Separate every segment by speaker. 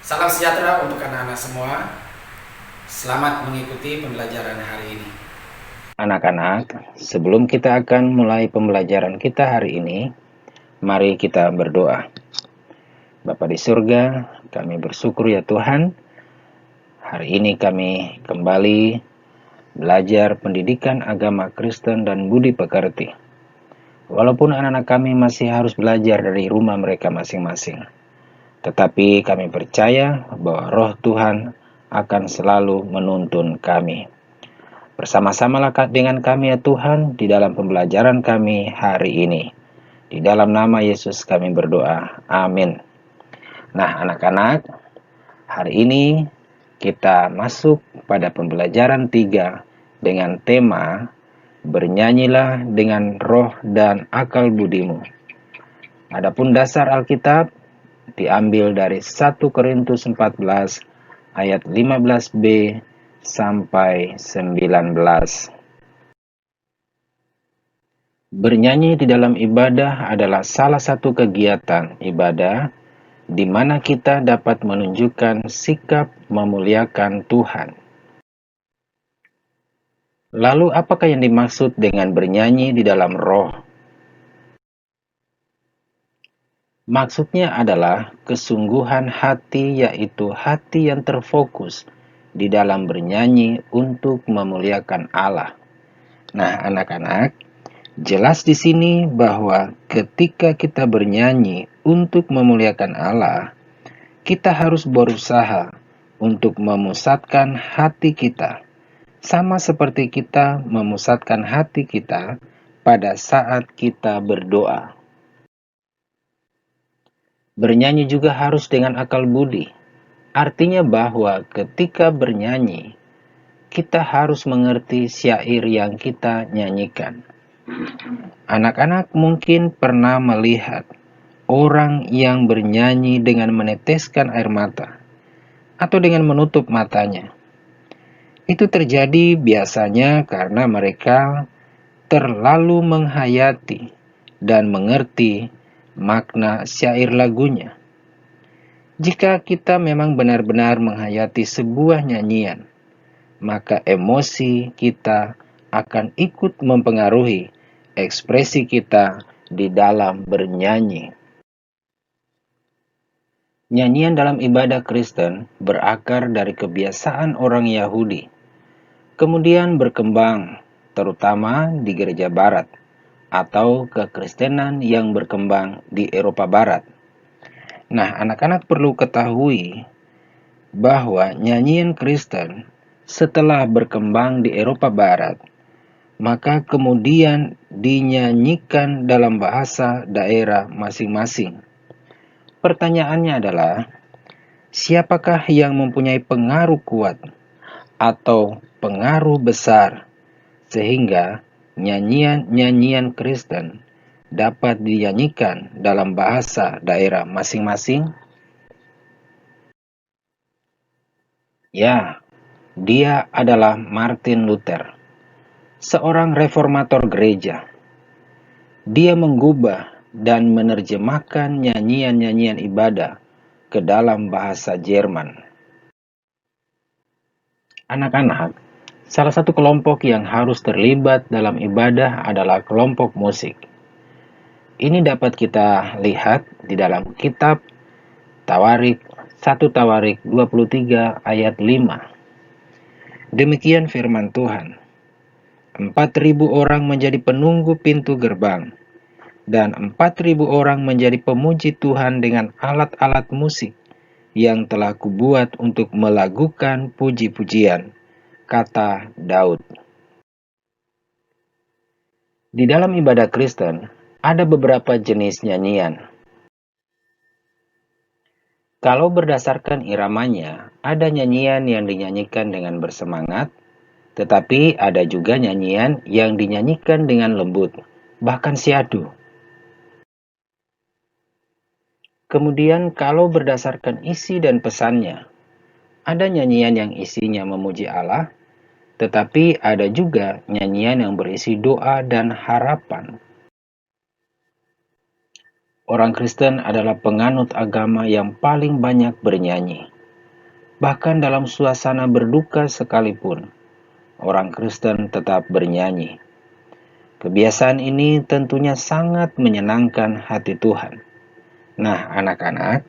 Speaker 1: Salam sejahtera untuk anak-anak semua. Selamat mengikuti pembelajaran hari ini.
Speaker 2: Anak-anak, sebelum kita akan mulai pembelajaran kita hari ini, mari kita berdoa. Bapa di surga, kami bersyukur ya Tuhan, hari ini kami kembali belajar pendidikan agama Kristen dan budi pekerti. Walaupun anak-anak kami masih harus belajar dari rumah mereka masing-masing, tetapi kami percaya bahwa roh Tuhan akan selalu menuntun kami. Bersama-samalah dengan kami ya Tuhan di dalam pembelajaran kami hari ini. Di dalam nama Yesus kami berdoa. Amin. Nah anak-anak, hari ini kita masuk pada pembelajaran 3 dengan tema Bernyanyilah dengan roh dan akal budimu. Adapun dasar Alkitab diambil dari 1 Korintus 14 ayat 15b sampai 19. Bernyanyi di dalam ibadah adalah salah satu kegiatan ibadah di mana kita dapat menunjukkan sikap memuliakan Tuhan. Lalu apakah yang dimaksud dengan bernyanyi di dalam roh? Maksudnya adalah kesungguhan hati, yaitu hati yang terfokus di dalam bernyanyi untuk memuliakan Allah. Nah, anak-anak, jelas di sini bahwa ketika kita bernyanyi untuk memuliakan Allah, kita harus berusaha untuk memusatkan hati kita, sama seperti kita memusatkan hati kita pada saat kita berdoa. Bernyanyi juga harus dengan akal budi, artinya bahwa ketika bernyanyi, kita harus mengerti syair yang kita nyanyikan. Anak-anak mungkin pernah melihat orang yang bernyanyi dengan meneteskan air mata atau dengan menutup matanya. Itu terjadi biasanya karena mereka terlalu menghayati dan mengerti makna syair lagunya. Jika kita memang benar-benar menghayati sebuah nyanyian, maka emosi kita akan ikut mempengaruhi ekspresi kita di dalam bernyanyi. Nyanyian dalam ibadah Kristen berakar dari kebiasaan orang Yahudi, kemudian berkembang terutama di gereja barat atau kekristenan yang berkembang di Eropa Barat. Nah, anak-anak perlu ketahui bahwa nyanyian Kristen setelah berkembang di Eropa Barat, maka kemudian dinyanyikan dalam bahasa daerah masing-masing. Pertanyaannya adalah, siapakah yang mempunyai pengaruh kuat atau pengaruh besar sehingga nyanyian-nyanyian Kristen dapat dinyanyikan dalam bahasa daerah masing-masing? Ya, dia adalah Martin Luther, seorang reformator gereja. Dia mengubah dan menerjemahkan nyanyian-nyanyian ibadah ke dalam bahasa Jerman. Anak-anak, salah satu kelompok yang harus terlibat dalam ibadah adalah kelompok musik. Ini dapat kita lihat di dalam kitab Tawarik 1 Tawarik 23 ayat 5. Demikian firman Tuhan. 4.000 orang menjadi penunggu pintu gerbang, dan 4.000 orang menjadi pemuji Tuhan dengan alat-alat musik yang telah kubuat untuk melakukan puji-pujian, kata Daud. Di dalam ibadah Kristen, ada beberapa jenis nyanyian. Kalau berdasarkan iramanya, ada nyanyian yang dinyanyikan dengan bersemangat, tetapi ada juga nyanyian yang dinyanyikan dengan lembut, bahkan syahdu. Kemudian kalau berdasarkan isi dan pesannya, ada nyanyian yang isinya memuji Allah, tetapi ada juga nyanyian yang berisi doa dan harapan. Orang Kristen adalah penganut agama yang paling banyak bernyanyi. Bahkan dalam suasana berduka sekalipun, orang Kristen tetap bernyanyi. Kebiasaan ini tentunya sangat menyenangkan hati Tuhan. Nah, anak-anak,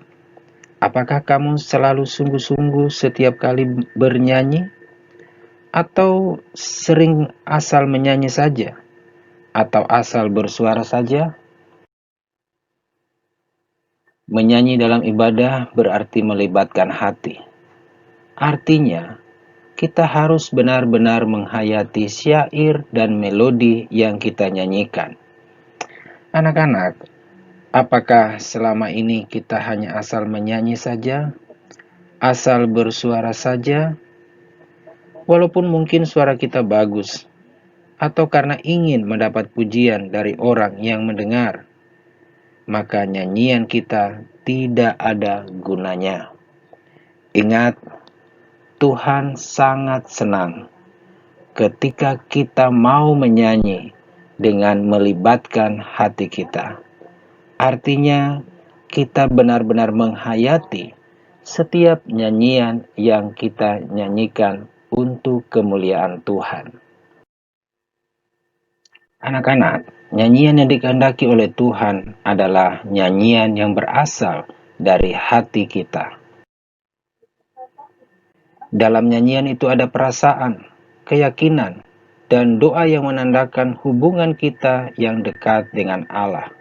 Speaker 2: apakah kamu selalu sungguh-sungguh setiap kali bernyanyi? Atau sering asal menyanyi saja? Atau asal bersuara saja? Menyanyi dalam ibadah berarti melibatkan hati. Artinya, kita harus benar-benar menghayati syair dan melodi yang kita nyanyikan. Anak-anak, apakah selama ini kita hanya asal menyanyi saja? Asal bersuara saja? Walaupun mungkin suara kita bagus, atau karena ingin mendapat pujian dari orang yang mendengar, maka nyanyian kita tidak ada gunanya. Ingat, Tuhan sangat senang ketika kita mau menyanyi dengan melibatkan hati kita. Artinya, kita benar-benar menghayati setiap nyanyian yang kita nyanyikan untuk kemuliaan Tuhan. Anak-anak, nyanyian yang dikehendaki oleh Tuhan adalah nyanyian yang berasal dari hati kita. Dalam nyanyian itu ada perasaan, keyakinan, dan doa yang menandakan hubungan kita yang dekat dengan Allah.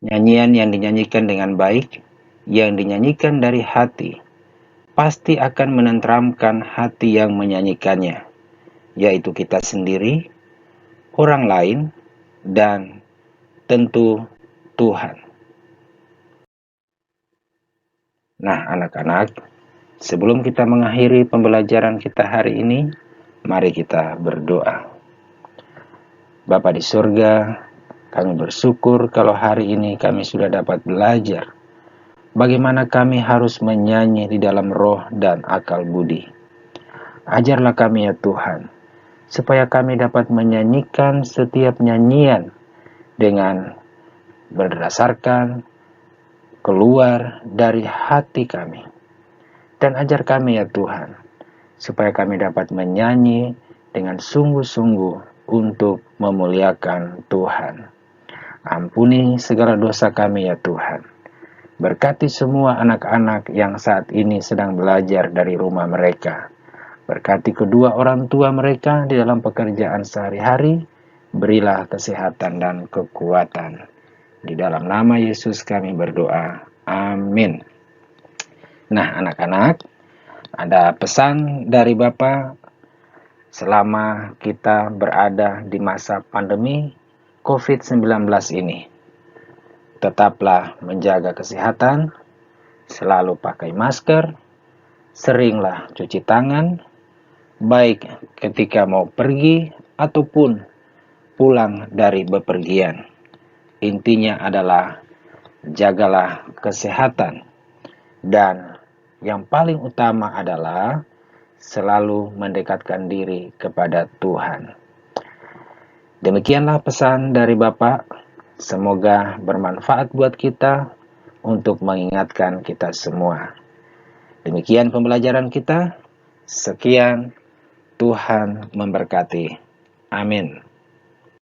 Speaker 2: Nyanyian yang dinyanyikan dengan baik, yang dinyanyikan dari hati, pasti akan menenteramkan hati yang menyanyikannya, yaitu kita sendiri, orang lain, dan tentu Tuhan. Nah, anak-anak, sebelum kita mengakhiri pembelajaran kita hari ini, mari kita berdoa. Bapa di surga, kami bersyukur kalau hari ini kami sudah dapat belajar bagaimana kami harus menyanyi di dalam roh dan akal budi. Ajarlah kami ya Tuhan, supaya kami dapat menyanyikan setiap nyanyian dengan berdasarkan keluar dari hati kami. Dan ajar kami ya Tuhan, supaya kami dapat menyanyi dengan sungguh-sungguh untuk memuliakan Tuhan. Ampuni segala dosa kami ya Tuhan. Berkati semua anak-anak yang saat ini sedang belajar dari rumah mereka. Berkati kedua orang tua mereka di dalam pekerjaan sehari-hari. Berilah kesehatan dan kekuatan. Di dalam nama Yesus kami berdoa. Amin. Nah, anak-anak, ada pesan dari Bapak selama kita berada di masa pandemi COVID-19 ini. Tetaplah menjaga kesehatan, selalu pakai masker, seringlah cuci tangan, baik ketika mau pergi ataupun pulang dari bepergian. Intinya adalah jagalah kesehatan, dan yang paling utama adalah selalu mendekatkan diri kepada Tuhan. Demikianlah pesan dari Bapak. Semoga bermanfaat buat kita untuk mengingatkan kita semua. Demikian pembelajaran kita. Sekian, Tuhan memberkati. Amin.